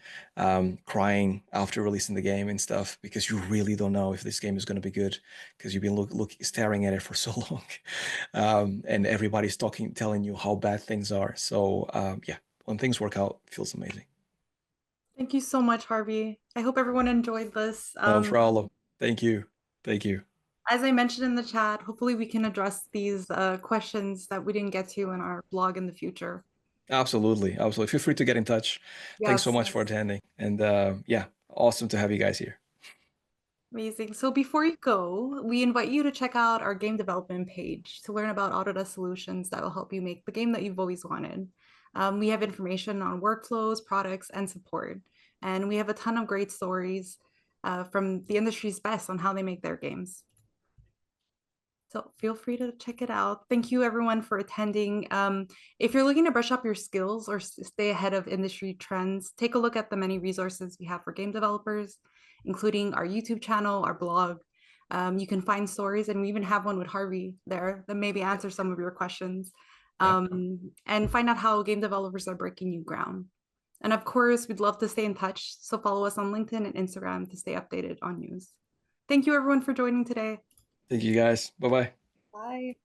crying after releasing the game and stuff, because you really don't know if this game is going to be good, because you've been staring at it for so long. And everybody's telling you how bad things are. So yeah, when things work out, it feels amazing. Thank you so much, Harvey. I hope everyone enjoyed this. No problem. Thank you. Thank you. As I mentioned in the chat, hopefully we can address these questions that we didn't get to in our blog in the future. Absolutely. Absolutely. Feel free to get in touch. Thanks so Yes, much for yes. attending. And yeah, awesome to have you guys here. Amazing. So before you go, we invite you to check out our game development page to learn about Autodesk solutions that will help you make the game that you've always wanted. We have information on workflows, products, and support. And we have a ton of great stories from the industry's best on how they make their games. So feel free to check it out. Thank you everyone for attending. If you're looking to brush up your skills or stay ahead of industry trends, take a look at the many resources we have for game developers, including our YouTube channel, our blog. You can find stories, and we even have one with Harvey there that maybe answer some of your questions, Yeah. and find out how game developers are breaking new ground. And of course, we'd love to stay in touch. So follow us on LinkedIn and Instagram to stay updated on news. Thank you everyone for joining today. Thank you guys. Bye-bye. Bye.